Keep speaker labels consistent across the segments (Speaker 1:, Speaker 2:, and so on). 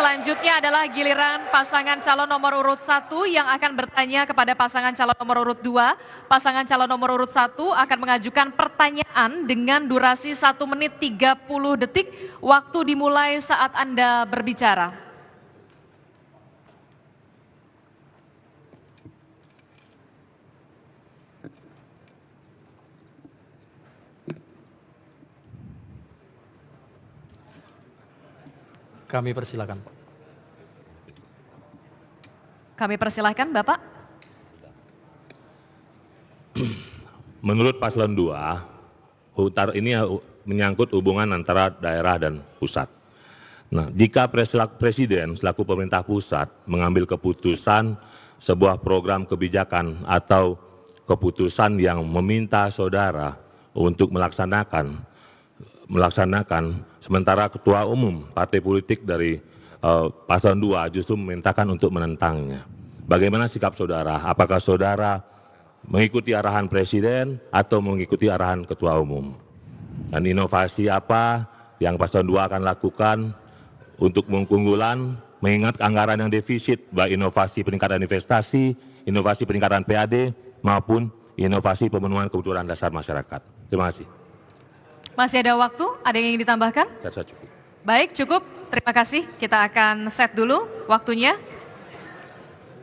Speaker 1: selanjutnya adalah giliran pasangan calon nomor urut 1 yang akan bertanya kepada pasangan calon nomor urut 2. Pasangan calon nomor urut 1 akan mengajukan pertanyaan dengan durasi 1 menit 30 detik. Waktu dimulai saat Anda berbicara.
Speaker 2: Kami persilakan, Pak.
Speaker 1: Kami persilahkan, Bapak.
Speaker 3: Menurut paslon 2, ini menyangkut hubungan antara daerah dan pusat. Nah, jika Presiden selaku pemerintah pusat mengambil keputusan sebuah program kebijakan atau keputusan yang meminta saudara untuk melaksanakan, sementara ketua umum partai politik dari paslon 2 justru memintakan untuk menentangnya. Bagaimana sikap saudara? Apakah saudara mengikuti arahan presiden atau mengikuti arahan ketua umum? Dan inovasi apa yang paslon 2 akan lakukan untuk keunggulan mengingat anggaran yang defisit, baik inovasi peningkatan investasi, inovasi peningkatan PAD, maupun inovasi pemenuhan kebutuhan dasar masyarakat. Terima kasih.
Speaker 1: Masih ada waktu? Ada yang ingin ditambahkan?
Speaker 3: Saya cukup.
Speaker 1: Baik, cukup. Terima kasih. Kita akan set dulu waktunya.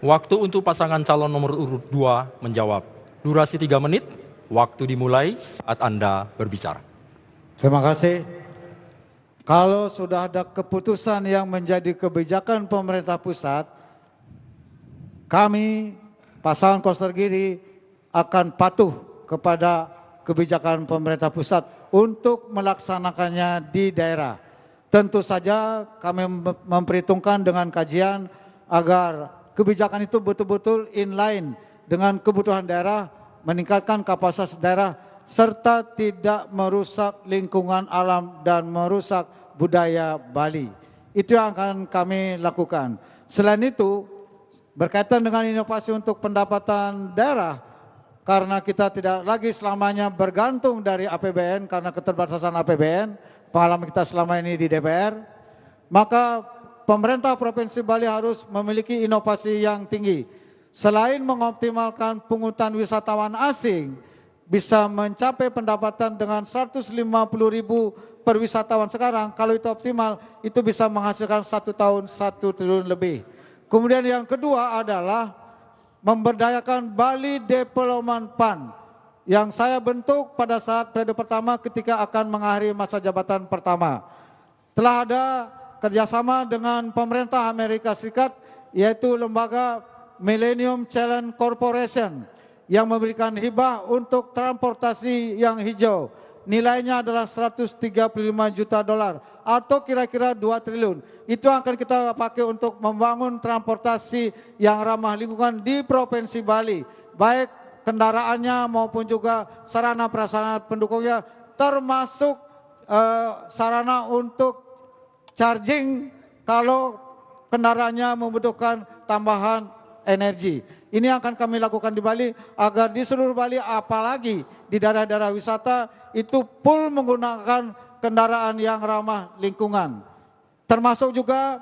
Speaker 2: Waktu untuk pasangan calon nomor urut 2 menjawab. Durasi 3 menit, waktu dimulai saat Anda berbicara.
Speaker 4: Terima kasih. Kalau sudah ada keputusan yang menjadi kebijakan pemerintah pusat, kami pasangan Koster Giri akan patuh kepada kebijakan pemerintah pusat untuk melaksanakannya di daerah. Tentu saja kami memperhitungkan dengan kajian agar kebijakan itu betul-betul inline dengan kebutuhan daerah, meningkatkan kapasitas daerah, serta tidak merusak lingkungan alam dan merusak budaya Bali. Itu yang akan kami lakukan. Selain itu, berkaitan dengan inovasi untuk pendapatan daerah, karena kita tidak lagi selamanya bergantung dari APBN karena keterbatasan APBN, pengalaman kita selama ini di DPR, maka pemerintah Provinsi Bali harus memiliki inovasi yang tinggi. Selain mengoptimalkan pungutan wisatawan asing, bisa mencapai pendapatan dengan 150.000 per wisatawan sekarang, kalau itu optimal, itu bisa menghasilkan 1 tahun 1 triliun lebih. Kemudian yang kedua adalah memberdayakan Bali Development Fund yang saya bentuk pada saat periode pertama ketika akan mengakhiri masa jabatan pertama. Telah ada kerjasama dengan pemerintah Amerika Serikat, yaitu lembaga Millennium Challenge Corporation yang memberikan hibah untuk transportasi yang hijau. Nilainya adalah 135 juta dolar atau kira-kira 2 triliun. Itu akan kita pakai untuk membangun transportasi yang ramah lingkungan di Provinsi Bali. Baik kendaraannya maupun juga sarana prasarana pendukungnya, termasuk sarana untuk charging kalau kendaraannya membutuhkan tambahan energi. Ini akan kami lakukan di Bali agar di seluruh Bali, apalagi di daerah-daerah wisata, itu full menggunakan kendaraan yang ramah lingkungan. Termasuk juga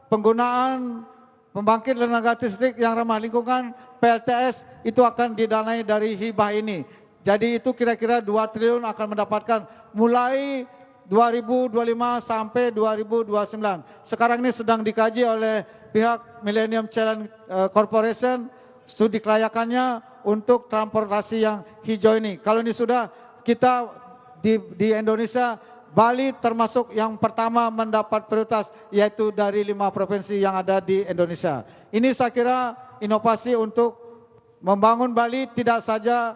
Speaker 4: penggunaan pembangkit tenaga listrik yang ramah lingkungan, PLTS, itu akan didanai dari hibah ini. Jadi itu kira-kira 2 triliun akan mendapatkan mulai 2025 sampai 2029. Sekarang ini sedang dikaji oleh pihak Millennium Challenge Corporation, studi kelayakannya untuk transportasi yang hijau ini. Kalau ini sudah, kita di Indonesia, Bali termasuk yang pertama mendapat prioritas, yaitu dari 5 provinsi yang ada di Indonesia. Ini saya kira inovasi untuk membangun Bali tidak saja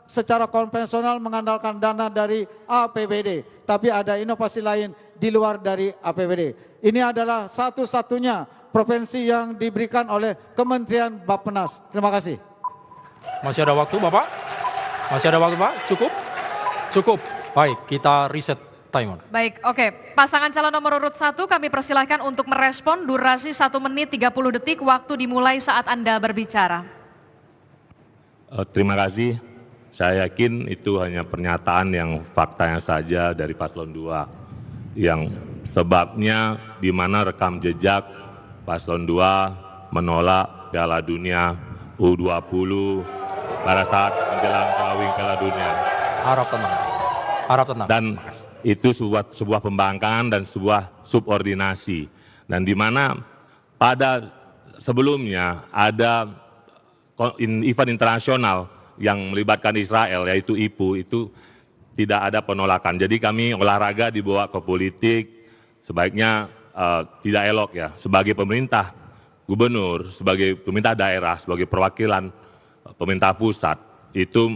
Speaker 4: secara konvensional mengandalkan dana dari APBD, tapi ada inovasi lain di luar dari APBD. Ini adalah satu-satunya provinsi yang diberikan oleh Kementerian Bappenas. Terima kasih.
Speaker 2: Masih ada waktu, Bapak? Masih ada waktu, Pak? Cukup? Cukup. Baik, kita reset timer.
Speaker 1: Baik, oke. Pasangan calon nomor urut 1 kami persilahkan untuk merespon, durasi 1 menit 30 detik, waktu dimulai saat Anda berbicara.
Speaker 3: Terima kasih. Saya yakin itu hanya pernyataan yang faktanya saja dari paslon 2. Yang sebabnya di mana rekam jejak Paslon 2 menolak Piala Dunia U20 pada saat menjelang drawing Piala Dunia.
Speaker 2: Harap tenang. Harap tenang.
Speaker 3: Dan itu sebuah pembangkangan dan sebuah subordinasi. Dan di mana pada sebelumnya ada event internasional yang melibatkan Israel, yaitu IPU, itu tidak ada penolakan. Jadi kami olahraga dibawa ke politik, sebaiknya tidak elok ya. Sebagai pemerintah gubernur, sebagai pemerintah daerah, sebagai perwakilan pemerintah pusat, itu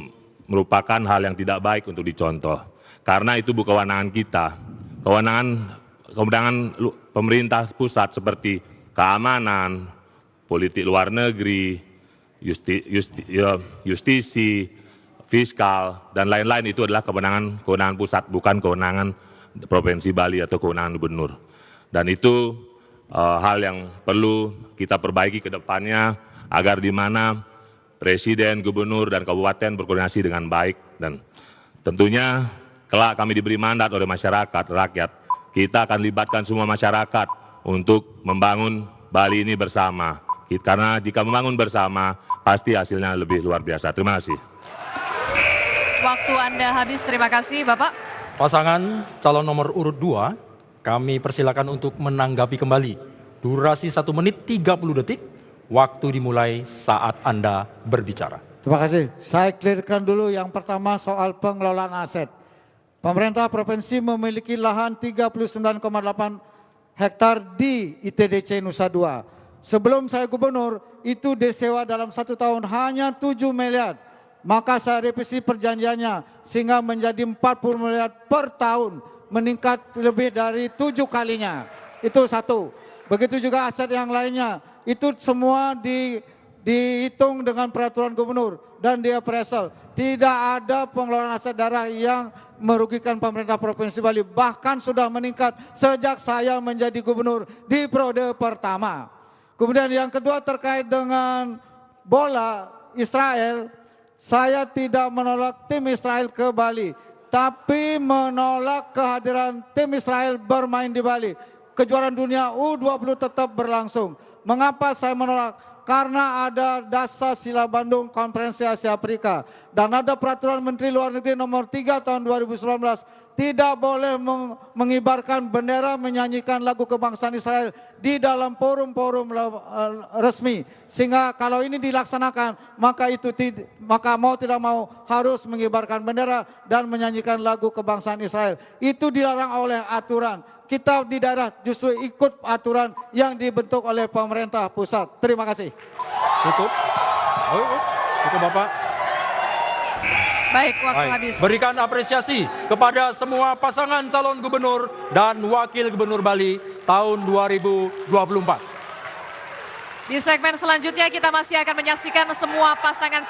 Speaker 3: merupakan hal yang tidak baik untuk dicontoh. Karena itu bukan kewenangan kita. Kewenangan pemerintah pusat seperti keamanan, politik luar negeri, justisi, fiskal, dan lain-lain itu adalah kewenangan pusat, bukan kewenangan Provinsi Bali atau kewenangan gubernur. Dan itu hal yang perlu kita perbaiki ke depannya agar di mana Presiden, Gubernur, dan Kabupaten berkoordinasi dengan baik. Dan tentunya kelak kami diberi mandat oleh masyarakat, rakyat, kita akan libatkan semua masyarakat untuk membangun Bali ini bersama. Karena jika membangun bersama, pasti hasilnya lebih luar biasa. Terima kasih.
Speaker 1: Waktu Anda habis, terima kasih Bapak.
Speaker 2: Pasangan calon nomor urut 2, kami persilakan untuk menanggapi kembali. Durasi 1 menit 30 detik, waktu dimulai saat Anda berbicara.
Speaker 4: Terima kasih. Saya clearkan dulu yang pertama soal pengelolaan aset. Pemerintah provinsi memiliki lahan 39,8 hektar di ITDC Nusa Dua. Sebelum saya gubernur, itu disewa dalam 1 tahun hanya 7 miliar. Maka saya revisi perjanjiannya sehingga menjadi 40 miliar per tahun, meningkat lebih dari 7 kalinya. Itu satu. Begitu juga aset yang lainnya, itu semua dihitung dengan peraturan gubernur dan di appraisal. Tidak ada pengelolaan aset daerah yang merugikan pemerintah Provinsi Bali, bahkan sudah meningkat sejak saya menjadi gubernur di periode pertama. Kemudian yang kedua terkait dengan bola Israel, saya tidak menolak tim Israel ke Bali, tapi menolak kehadiran tim Israel bermain di Bali. Kejuaraan dunia U20 tetap berlangsung. Mengapa saya menolak? Karena ada dasar Sila Bandung Konferensi Asia Afrika dan ada peraturan Menteri Luar Negeri nomor 3 tahun 2019 tidak boleh mengibarkan bendera, menyanyikan lagu kebangsaan Israel di dalam forum-forum resmi. Sehingga kalau ini dilaksanakan, maka mau tidak mau harus mengibarkan bendera dan menyanyikan lagu kebangsaan Israel. Itu dilarang oleh aturan. Kita di daerah justru ikut aturan yang dibentuk oleh pemerintah pusat. Terima kasih.
Speaker 2: Cukup. Cukup Bapak.
Speaker 1: Baik, waktu habis.
Speaker 2: Berikan apresiasi kepada semua pasangan calon gubernur dan wakil gubernur Bali tahun 2024.
Speaker 1: Di segmen selanjutnya kita masih akan menyaksikan semua pasangan